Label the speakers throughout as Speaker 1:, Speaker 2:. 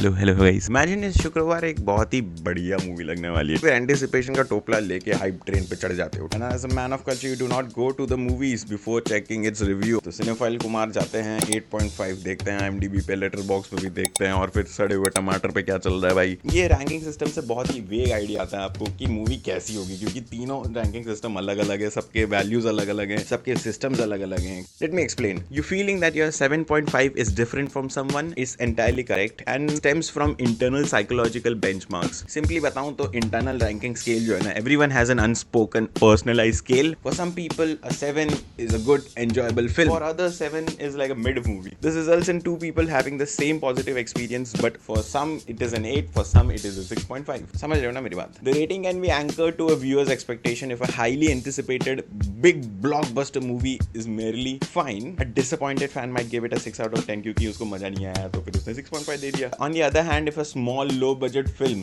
Speaker 1: Hello guys. Imagine इस शुक्रवार एक बहुत ही बढ़िया मूवी लगने वाली है, फिर एंटिसिपेशन का टोपला लेके हाइप ट्रेन पे चढ़ जाते हो। And as a man of culture you do not go to the movies before checking its review. तो सिनेफाइल कुमार जाते हैं, 8.5 देखते हैं, IMDb पे, लेटरबॉक्स पे भी देखते हैं, और फिर सड़े हुए टमाटर पे क्या चल रहा है भाई। ये रैंकिंग सिस्टम से बहुत ही वेग आइडिया आता है आपको कि मूवी कैसी होगी, क्योंकि तीनों रैंकिंग सिस्टम अलग अलग है, सबके वैल्यूज अलग अलग हैं, सबके सिस्टम्स अलग अलग हैं। Let me explain. You feeling that your 7.5 is different from someone is entirely correct and stems from internal psychological benchmarks. Simply बताऊं तो internal ranking scale जो है ना, everyone has an unspoken personalized scale. For some people a 7 is a good enjoyable film. For others 7 is like a mid movie. This results in two people having the same positive experience, but for some it is an 8, for some it is a 6.5. समझ रहे हो ना मेरी बात? The rating can be anchored to a viewer's expectation. If a highly anticipated big blockbuster movie is merely fine, a disappointed fan might give it a 6 out of 10 क्योंकि उसको मजा नहीं आया तो फिर उसने 6.5 दे दिया. On the other hand, if a small low budget film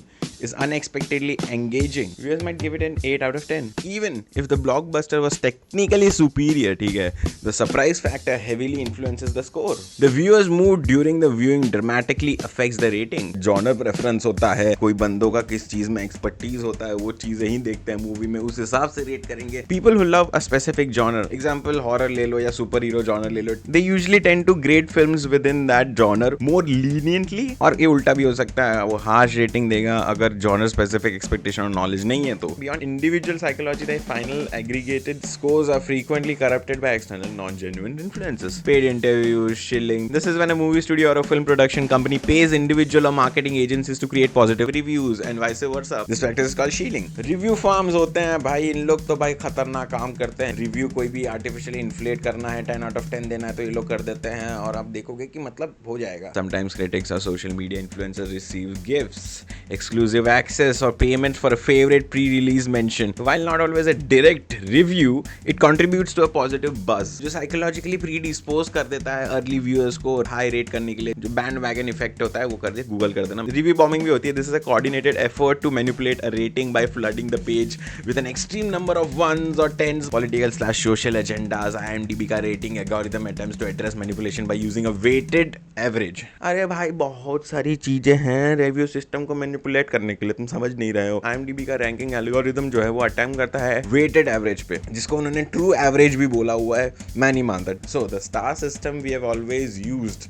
Speaker 1: is unexpectedly engaging, viewers might give it an 8 out of 10. Even if the blockbuster was technically superior, ठीक है, the surprise factor heavily influences the score. The viewer's mood during the viewing dramatically affects the rating. Genre preference होता है, कोई बंदों का किस चीज में एक्सपर्टीज होता है, वो चीजें ही देखते हैं मूवी में, उस हिसाब से रेट करेंगे. People who love a specific genre, example horror ले लो या सुपर हीरो genre ले लो, they usually tend to grade films within that genre more leniently. और ये उल्टा भी हो सकता है, वो हार्श रेटिंग देगा अगर genre specific expectation और knowledge नहीं है तो. Beyond individual psychology, the final aggregated scores are frequently corrupted by external non-genuine influences. Paid interviews, shilling. This is when a movie studio or a film production company pays individual or marketing agencies to create positive reviews and vice versa. This practice is called shilling. Review farms होते हैं भाई, इन लोग तो भाई खतरनाक काम करते हैं. रिव्यू कोई भी आर्टिफिशियली इन्फ्लेट करना है, 10 out of 10 देना है तो ये लोग कर देते हैं, और आप देखोगे कि मतलब हो जाएगा. Sometimes critics or social media influencers receive gifts, exclusive access or payment for a favorite pre-release mention. While not always a direct review, it contributes to a positive buzz जो psychologically predispose कर देता है early viewers को high rate करने के लिए. जो bandwagon effect होता है वो कर दे, Google कर देना. Review bombing भी होती है. This is a coordinated effort to manipulate a rating by flooding the page with an extreme number of ones or tens. Political/social agendas. IMDb का rating algorithm attempts to address manipulation by using a weighted average. अरे भाई बहुत सारी चीजें हैं review system को manipulate करने के लिए, तुम समझ नहीं रहे हो. IMDb का रैंकिंग एल्गोरिथम जो है वो अटेम्प्ट करता है वेटेड एवरेज पे, जिसको उन्होंने ट्रू एवरेज भी बोला हुआ है. मैं नहीं मानता. So the star system we have always used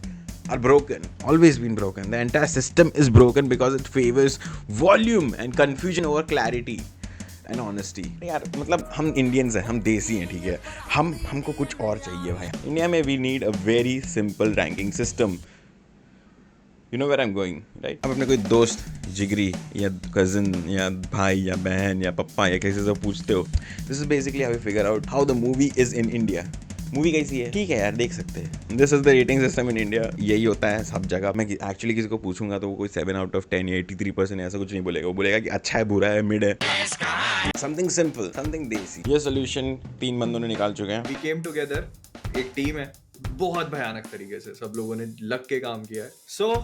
Speaker 1: are broken, always been broken. The entire system is broken because it favors volume and confusion over clarity and honesty. यार मतलब हम इंडियंस हैं, हम देसी हैं, ठीक है, हमको कुछ और चाहिए भाई. इंडिया में we need a very simple ranking system. You know where I'm going, right? अब अपने कोई दोस्त, जिगरी या कजिन या भाई या बहन या पप्पा या किसी से पूछते हो, this is basically how we figure out how the movie is in India. Movie कैसी है, ठीक है यार देख सकते हैं. This is the rating system in India. यही होता है सब जगह. मैं एक्चुअली किसी को पूछूंगा तो वो कोई 7 out of 10 या 83% ऐसा कुछ नहीं बोलेगा. वो बोलेगा कि अच्छा है, बुरा है, मिड है. समथिंग सिंपल, समथिंग देसी. ये सोल्यूशन 3 बंदों ने निकाल चुके हैं.
Speaker 2: वी केम टुगेदर, एक टीम है, बहुत भयानक तरीके से सब लोगों ने लग के काम किया है.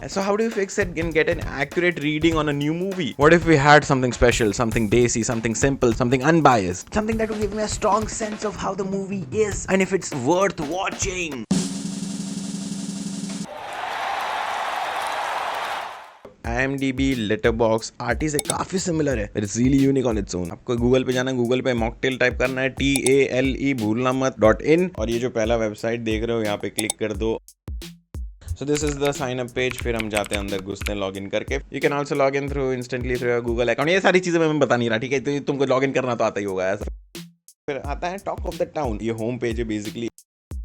Speaker 1: So how do you fix it and get an accurate reading on a new movie? What if we had something special, something desi, something simple, something unbiased, something that would give me a strong sense of how the movie is and if it's worth watching? IMDb, Letterboxd, RT से काफी similar है. It's really unique on its own. आपको Google पे जाना है, Google पे mocktail type करना है, TALE भूलना मत .in, और ये जो पहला वेबसाइट देख रहे हो यहाँ पे क्लिक कर दो. So this is the sign up page. फिर हम जाते हैं अंदर, घुसते हैं लॉगिन करके. You can also log in through instantly through your Google account. ये सारी चीजें मैं बता नहीं रहा, ठीक है, तो तुमको लॉगिन करना तो आता ही होगा ऐसा. फिर आता है टॉक ऑफ द टाउन. ये होम पेज है बेसिकली.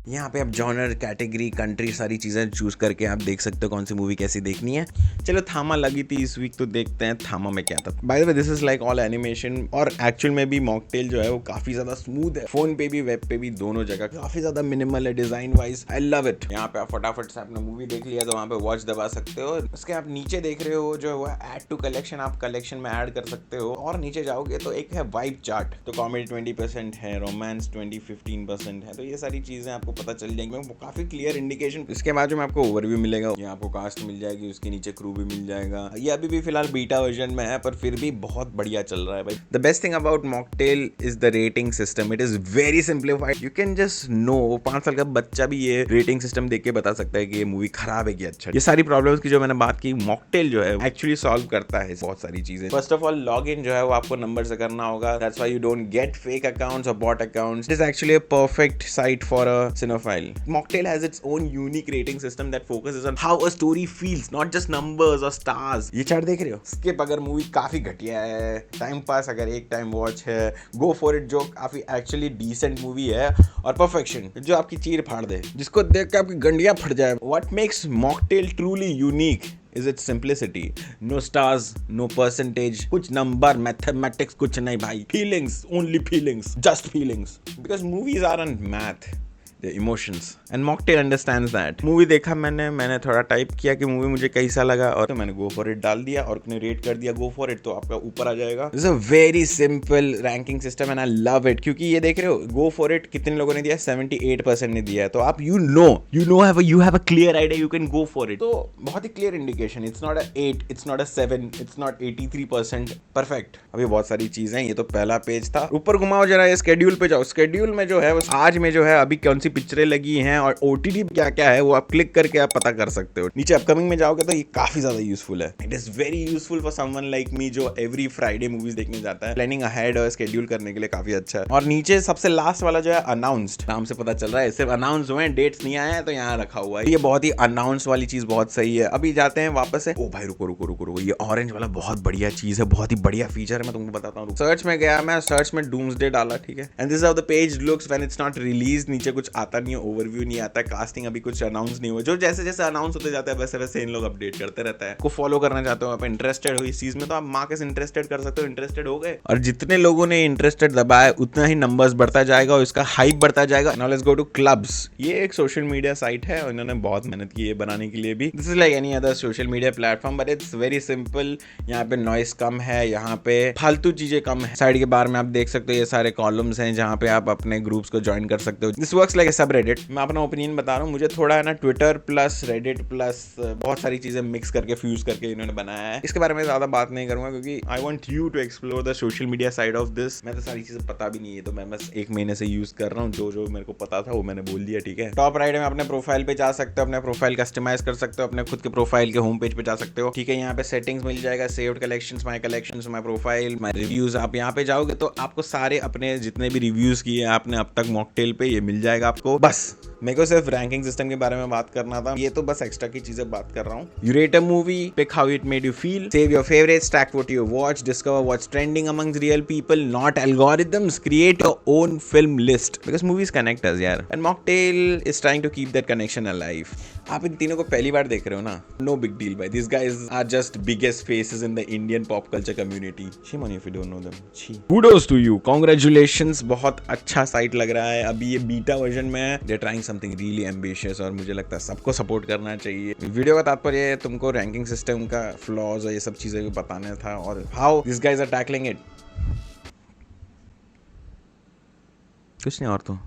Speaker 1: यहाँ पे आप जॉनर, कैटेगरी, कंट्री, सारी चीज़ें चूज करके आप देख सकते हो कौन सी मूवी कैसी देखनी है. चलो थामा लगी थी इस वीक, तो देखते हैं थामा में क्या था. By the way this is like all animation, और एक्चुअल में भी मॉकटेल जो है वो काफ़ी ज़्यादा स्मूथ है. फोन पे भी, वेब पे भी, दोनों जगह काफ़ी ज़्यादा मिनिमल है design wise. I love it. यहाँ पे आप फटाफट से आपने मूवी देख लिया तो वहाँ पे वॉच दबा सकते हो. उसके आप नीचे देख रहे हो जो है ऐड टू कलेक्शन, आप कलेक्शन में ऐड कर सकते हो. और नीचे जाओगे तो एक है वाइब चार्ट. तो कॉमेडी 20% है, रोमांस 15% है. तो ये सारी चीज़ें आपको आपको पता चल जाएगी, वो काफी क्लियर इंडिकेशन। इसके बाद जो में आपको ओवरव्यू मिलेगा, यहाँ आपको कास्ट मिल जाएगी, उसके नीचे क्रू भी मिल जाएगा। ये अभी भी फिलहाल बीटा वर्जन में है, पर फिर भी बहुत बढ़िया चल रहा है भाई। The best thing about mocktail is the rating system. It is very simplified, you can just know. 5 साल का बच्चा भी ये रेटिंग सिस्टम देख के बता सकता है कि ये मूवी खराब है कि अच्छा। ये सारी प्रॉब्लम्स की जो मैंने बात की, मॉकटेल जो है एक्चुअली सॉल्व करता है बहुत सारी चीजें। First of all log in जो है वो आपको नंबर से करना होगा, that's why you don't get fake accounts और bot accounts. It is actually a perfect site for a cinephile. Mocktale has its own unique rating system that focuses on how a story feels, not just numbers और stars. ये chart देख रहे हो, skip अगर movie काफी घटिया है, time pass अगर एक टाइम वॉच है, गो फॉर इट जो काफी एक्चुअली डिसेंट मूवी है, और परफेक्शन जो आपकी चीर फाड़ दे, जिसको देख के आपकी गंडियां फट जाए। What makes mocktail truly unique is its simplicity. No stars, no percentage, कुछ नंबर, mathematics कुछ नहीं भाई, feelings, only feelings, just feelings, because movies aren't math, the emotions, and Mocktail understands that. Movie देखा मैंने थोड़ा टाइप किया कि movie मुझे कैसा लगा, और तो मैंने गो फॉर इट डाल दिया और उसने रेट कर दिया गो फॉर इट, तो आपका ऊपर आ जाएगा। This is a very simple ranking system and I love it, क्योंकि ये देख रहे हो गो फॉर इट कितने लोगों ने दिया, 78% ने दिया है, तो आप you have a clear idea, you can go for it. तो बहुत ही clear indication, it's not a 8, it's not a 7, it's not 83%, perfect. अभी बहुत सारी चीजें, ये तो पहला पेज था। ऊपर घुमाओ जरा, ये स्केड्यूल पे जाओ। स्केड्यूल में जो है आज में जो है अभी कौन सी पिक्चरें लगी हैं और ओटीटी क्या क्या है वो आप क्लिक करके आप पता कर सकते हो। नीचे अपकमिंग में जाओगे तो ये काफी ज्यादा यूजफुल है। It is very useful for someone like me जो एवरी फ्राइडे मूवीज देखने जाता है। प्लानिंग अहेड और शेड्यूल करने के लिए काफी अच्छा है। और नीचे सबसे लास्ट वाला जो है अनाउंस्ड, नाम से पता चल रहा है सिर्फ अनाउंस हुए हैं, डेट्स नहीं आए हैं, तो यहाँ रखा हुआ है। ये बहुत ही अनाउंस वाली चीज बहुत सही है। अभी जाते हैं वापस से। ओ भाई रुको, ये ऑरेंज वाला बहुत बढ़िया चीज है, बहुत ही बढ़िया फीचर है, मैं तुमको बताता हूँ। सर्च में गया मैं, सर्च में डूम्सडे डाला, ठीक है, and this how the page looks when it's not release. नीचे कुछ आता नहीं है, ओवरव्यू नहीं आता है, कास्टिंग अभी कुछ अनाउंस नहीं हुआ। जो जैसे जैसे अनाउंस होते जाता है वैसे वैसे इन लोग अपडेट करते रहता है। को फॉलो करना चाहते हो, आप इंटरेस्टेड हो इस चीज में, तो आप मार्क एस इंटरेस्टेड कर सकते हो। इंटरेस्टेड हो गए, और जितने लोगों ने इंटरेस्टेड दबाया उतना ही नंबर्स बढ़ता जाएगा और इसका हाइप बढ़ता जाएगा। Now let's go to clubs. ये एक सोशल मीडिया साइट है और इन्होंने बहुत मेहनत की है बनाने के लिए भी। This is like any other social media platform but it's very simple. यहाँ पे नॉइस कम है, यहाँ पे फालतू चीजें कम है। साइड के बार में आप देख सकते हो ये सारे कॉलम्स हैं जहाँ पे आप अपने ग्रुप्स को ज्वाइन कर सकते हो। This works like a subreddit. मैं अपना ओपिनियन बता रहा हूँ, मुझे थोड़ा है ना ट्विटर प्लस रेडिट प्लस बहुत सारी चीजें मिक्स करके फ्यूज करके इन्होंने बनाया है। इसके बारे में ज्यादा बात नहीं करूंगा क्योंकि I want you to explore the social media side of this. मैं तो सारी चीजें पता भी नहीं है, तो मैं बस 1 महीने से यूज कर रहा हूँ। जो मेरे को पता था वो मैंने बोल दिया, ठीक है। टॉप राइट में अपने प्रोफाइल पे जा सकते हो, अपने प्रोफाइल कस्टमाइज कर सकते हो, अपने खुद के प्रोफाइल के होम पेज पे जा सकते हो, ठीक है। यहाँ पे सेटिंग्स मिल जाएगा, saved collections, my collections, my profile, my reviews. आप यहाँ पे जाओगे तो आपको सारे अपने जितने भी रिव्यूज किए आपने अब तक मॉकटेल पे, ये मिल जाएगा आपको। बस मेरे को सिर्फ रैंकिंग सिस्टम के बारे में बात करना था, ये तो बस एक्स्ट्रा की चीजें बात कर रहा हूँ। You rate a movie, pick how it made you feel, save your favourites, track what you watch, discover what's trending amongst real people, not algorithms, create your own film list because movies connect us यार, and Mocktale is trying to keep that connection alive. आप इन तीनों को पहली बार देख रहे हो ना, नो बिग डील भाई, this guys are just biggest faces in the Indian pop culture community. Shame on you if you don't know them. Kudos to you, congratulations, बहुत अच्छा साइट लग रहा है। अभी ये बीटा वर्जन में है, they are trying something really ambitious और मुझे लगता है सबको सपोर्ट करना चाहिए। वीडियो का तात्पर्य तुमको रैंकिंग सिस्टम का फ्लॉज और ये सब चीजें भी बताना था और how this guys are tackling it. कुछ नहीं और तो